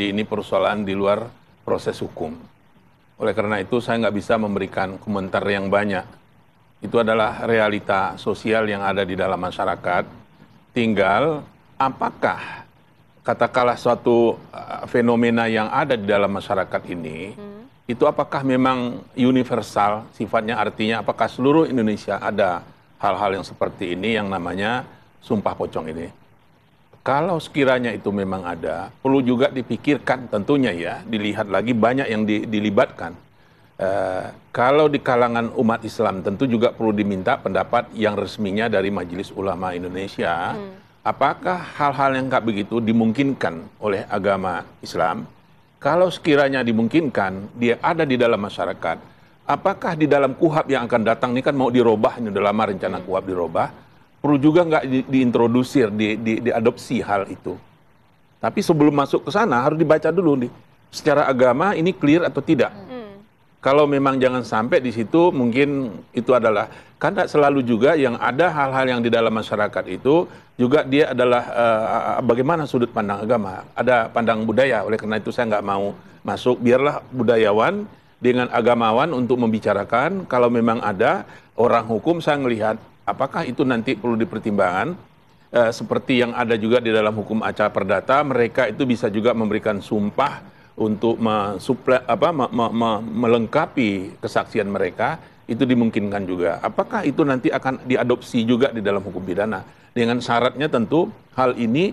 ini persoalan di luar proses hukum. Oleh karena itu saya nggak bisa memberikan komentar yang banyak. Itu adalah realita sosial yang ada di dalam masyarakat. Tinggal apakah katakanlah suatu fenomena yang ada di dalam masyarakat ini, itu apakah memang universal sifatnya, artinya apakah seluruh Indonesia ada hal-hal yang seperti ini yang namanya sumpah pocong ini. Kalau sekiranya itu memang ada, perlu juga dipikirkan tentunya ya, dilihat lagi banyak yang dilibatkan. Kalau di kalangan umat Islam tentu juga perlu diminta pendapat yang resminya dari Majelis Ulama Indonesia. Apakah hal-hal yang kayak begitu dimungkinkan oleh agama Islam? Kalau sekiranya dimungkinkan, dia ada di dalam masyarakat, apakah di dalam KUHP yang akan datang ini kan mau dirubah, ini udah lama rencana KUHP dirubah, perlu juga nggak diintrodusir, diadopsi hal itu. Tapi sebelum masuk ke sana harus dibaca dulu nih, secara agama ini clear atau tidak. Kalau memang jangan sampai di situ mungkin itu adalah, karena selalu juga yang ada hal-hal yang di dalam masyarakat itu juga dia adalah bagaimana sudut pandang agama, ada pandang budaya. Oleh karena itu saya nggak mau masuk, biarlah budayawan dengan agamawan untuk membicarakan. Kalau memang ada orang hukum, saya melihat apakah itu nanti perlu dipertimbangkan. Seperti yang ada juga di dalam hukum acara perdata, mereka itu bisa juga memberikan sumpah untuk melengkapi kesaksian mereka, itu dimungkinkan juga. Apakah itu nanti akan diadopsi juga di dalam hukum pidana? Dengan syaratnya tentu hal ini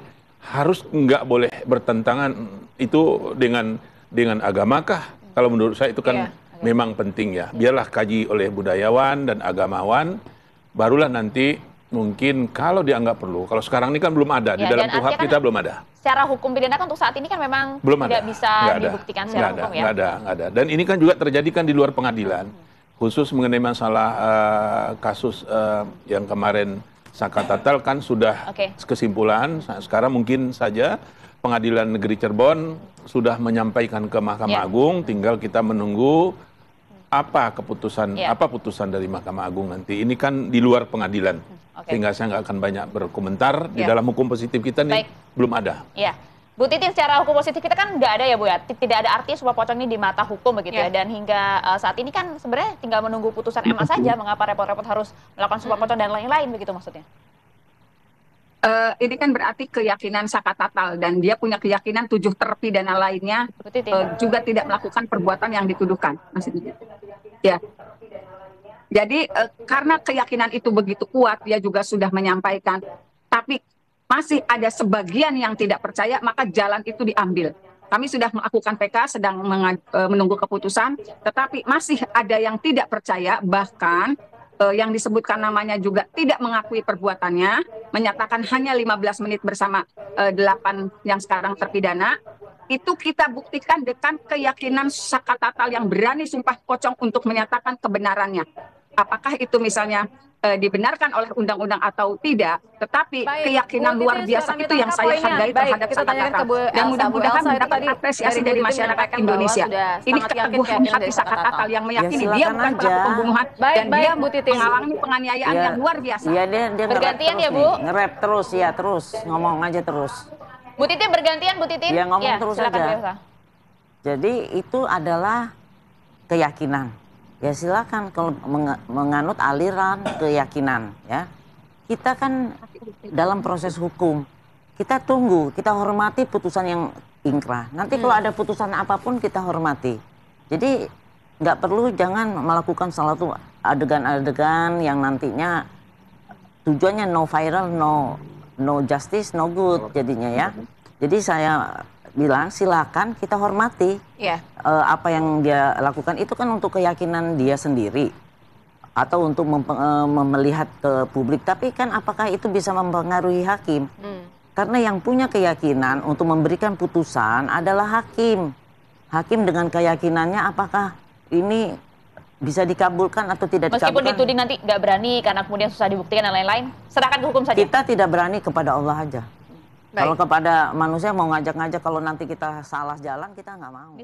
harus nggak boleh bertentangan itu dengan agamakah? Kalau menurut saya itu kan memang penting ya. Biarlah kaji oleh budayawan dan agamawan, barulah nanti mungkin kalau dianggap perlu. Kalau sekarang ini kan belum ada, di dalam KUHP kita belum ada. Secara hukum pidana kan untuk saat ini kan memang belum tidak ada. bisa dibuktikan secara hukum ya. Nggak ada. Dan ini kan juga terjadi kan di luar pengadilan. Khusus mengenai masalah kasus yang kemarin Saka Tatal kan sudah kesimpulan. Sekarang mungkin saja Pengadilan Negeri Cirebon sudah menyampaikan ke Mahkamah Agung, tinggal kita menunggu apa keputusan, apa putusan dari Mahkamah Agung nanti. Ini kan di luar pengadilan. Sehingga saya nggak akan banyak berkomentar. Di dalam hukum positif kita nih belum ada. Iya. Bu Titin, secara hukum positif kita kan nggak ada ya Bu ya, tidak ada artinya sumpah pocong ini di mata hukum begitu ya, dan hingga saat ini kan sebenarnya tinggal menunggu putusan MA saja, mengapa repot-repot harus melakukan sumpah pocong dan lain-lain begitu maksudnya? Ini kan berarti keyakinan Saka Tatal, dan dia punya keyakinan 7 terpidana lainnya juga tidak melakukan perbuatan yang dituduhkan. Ya. Jadi karena keyakinan itu begitu kuat, dia juga sudah menyampaikan, tapi masih ada sebagian yang tidak percaya, maka jalan itu diambil. Kami sudah melakukan PK, sedang menunggu keputusan, tetapi masih ada yang tidak percaya, bahkan yang disebutkan namanya juga tidak mengakui perbuatannya, menyatakan hanya 15 menit bersama 8 yang sekarang terpidana. Itu kita buktikan dengan keyakinan Saka Tatal yang berani sumpah pocong untuk menyatakan kebenarannya. Apakah itu misalnya dibenarkan oleh undang-undang atau tidak, tetapi keyakinan luar biasa itu yang saya hargai terhadap Saka Tatal. Dan mudah-mudahan mendapat apresiasi dari masyarakat Indonesia. Ini keteguhan hati Saka Tatal yang meyakini dia bukan pelaku pembunuhan, dan dia mengalami penganiayaan yang luar biasa. Iya, dia bergantian ya Bu? Nge-rap terus ya, terus ngomong aja terus. Bu Titin bergantian, Bu Titin? Ya ngomong terus aja. Jadi itu adalah keyakinan. Ya silakan kalau menganut aliran keyakinan ya. Kita kan dalam proses hukum, kita tunggu, kita hormati putusan yang ingkrah. Nanti kalau ada putusan apapun kita hormati. Jadi nggak perlu, jangan melakukan suatu adegan-adegan yang nantinya tujuannya no viral, no justice, no good jadinya ya. Jadi saya bilang silakan kita hormati apa yang dia lakukan, itu kan untuk keyakinan dia sendiri atau untuk melihat ke publik, tapi kan apakah itu bisa mempengaruhi hakim? Karena yang punya keyakinan untuk memberikan putusan adalah hakim. Hakim dengan keyakinannya apakah ini bisa dikabulkan atau tidak dikabulkan. Meskipun dituding nanti nggak berani karena kemudian susah dibuktikan dan lain-lain, serahkan ke hukum saja. Kita tidak berani, kepada Allah aja. Kalau kepada manusia mau ngajak-ngajak, kalau nanti kita salah jalan, kita nggak mau.